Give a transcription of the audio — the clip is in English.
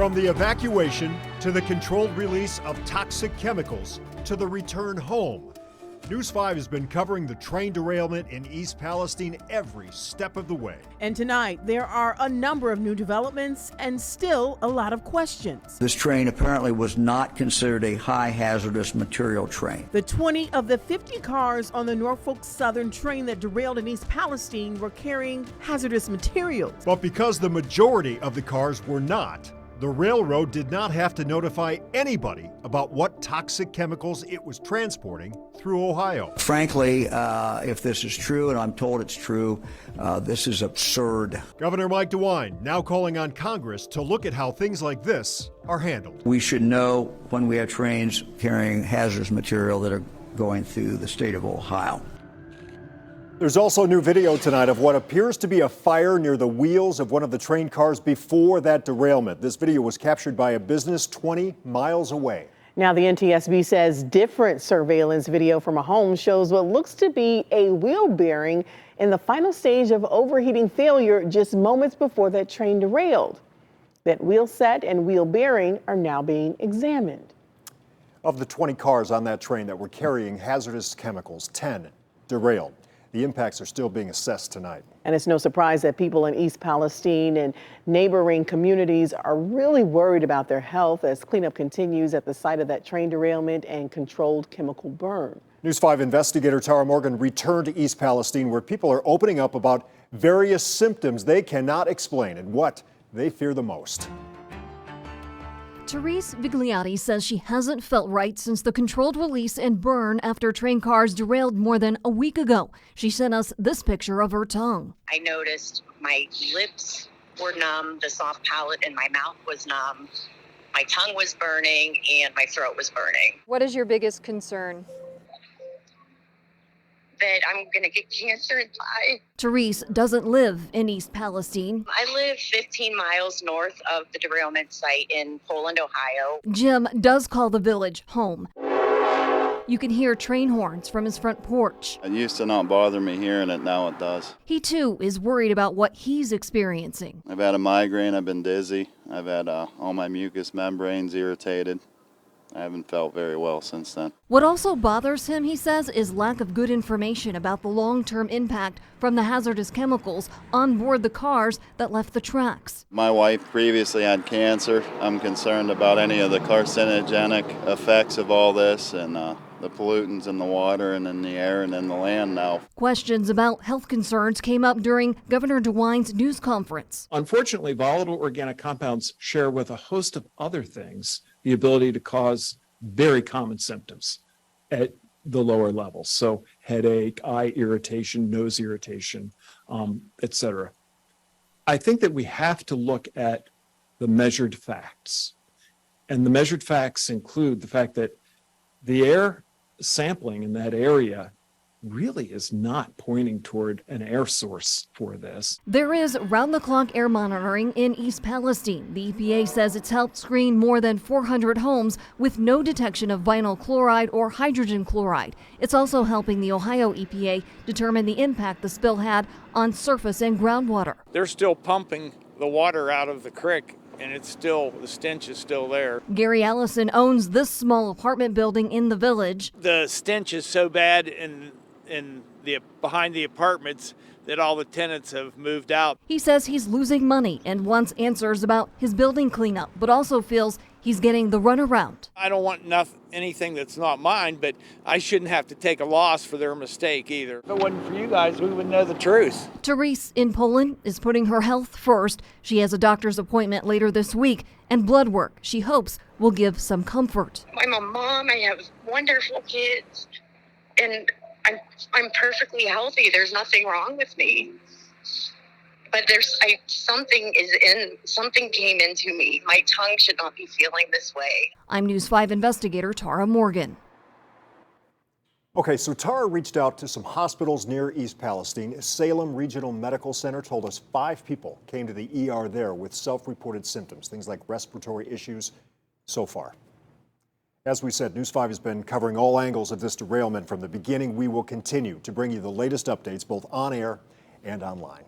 From the evacuation to the controlled release of toxic chemicals to the return home, News 5 has been covering the train derailment in East Palestine every step of the way. And tonight, there are a number of new developments and still a lot of questions. This train apparently was not considered a high hazardous material train. The 20 of the 50 cars on the Norfolk Southern train that derailed in East Palestine were carrying hazardous materials. But because the majority of the cars were not, the railroad did not have to notify anybody about what toxic chemicals it was transporting through Ohio. Frankly, if this is true, and I'm told it's true, this is absurd. Governor Mike DeWine now calling on Congress to look at how things like this are handled. We should know when we have trains carrying hazardous material that are going through the state of Ohio. There's also new video tonight of what appears to be a fire near the wheels of one of the train cars before that derailment. This video was captured by a business 20 miles away. Now, the NTSB says different surveillance video from a home shows what looks to be a wheel bearing in the final stage of overheating failure just moments before that train derailed. That wheel set and wheel bearing are now being examined. Of the 20 cars on that train that were carrying hazardous chemicals, 10 derailed. The impacts are still being assessed tonight. And it's no surprise that people in East Palestine and neighboring communities are really worried about their health as cleanup continues at the site of that train derailment and controlled chemical burn. News 5 investigator Tara Morgan returned to East Palestine, where people are opening up about various symptoms they cannot explain and what they fear the most. Therese Vigliotti says she hasn't felt right since the controlled release and burn after train cars derailed more than a week ago. She sent us this picture of her tongue. I noticed my lips were numb, the soft palate in my mouth was numb, my tongue was burning, and my throat was burning. What is your biggest concern? That I'm going to get cancer and die. Therese doesn't live in East Palestine. I live 15 miles north of the derailment site in Poland, Ohio. Jim does call the village home. You can hear train horns from his front porch. It used to not bother me hearing it, now it does. He too is worried about what he's experiencing. I've had a migraine, I've been dizzy, I've had all my mucous membranes irritated. I haven't felt very well since then. What also bothers him, he says, is lack of good information about the long-term impact from the hazardous chemicals on board the cars that left the tracks. My wife previously had cancer. I'm concerned about any of the carcinogenic effects of all this and the pollutants in the water and in the air and in the land now. Questions about health concerns came up during Governor DeWine's news conference. Unfortunately, volatile organic compounds share with a host of other things the ability to cause very common symptoms at the lower levels. So headache, eye irritation, nose irritation, etc. I think that we have to look at the measured facts. And the measured facts include the fact that the air sampling in that area really is not pointing toward an air source for this. There is round-the-clock air monitoring in East Palestine. The EPA says it's helped screen more than 400 homes with no detection of vinyl chloride or hydrogen chloride. It's also helping the Ohio EPA determine the impact the spill had on surface and groundwater. They're still pumping the water out of the creek, and the stench is still there. Gary Allison owns this small apartment building in the village. The stench is so bad behind the apartments that all the tenants have moved out. He says he's losing money and wants answers about his building cleanup, but also feels he's getting the runaround. I don't want anything that's not mine, but I shouldn't have to take a loss for their mistake either. If it wasn't for you guys, we wouldn't know the truth. Therese in Poland is putting her health first. She has a doctor's appointment later this week and blood work she hopes will give some comfort. I'm a mom, I have wonderful kids, and I'm perfectly healthy. There's nothing wrong with me. But something came into me. My tongue should not be feeling this way. I'm News 5 investigator Tara Morgan. Okay, so Tara reached out to some hospitals near East Palestine. Salem Regional Medical Center told us 5 people came to the ER there with self-reported symptoms, things like respiratory issues so far. As we said, News 5 has been covering all angles of this derailment from the beginning. We will continue to bring you the latest updates both on air and online.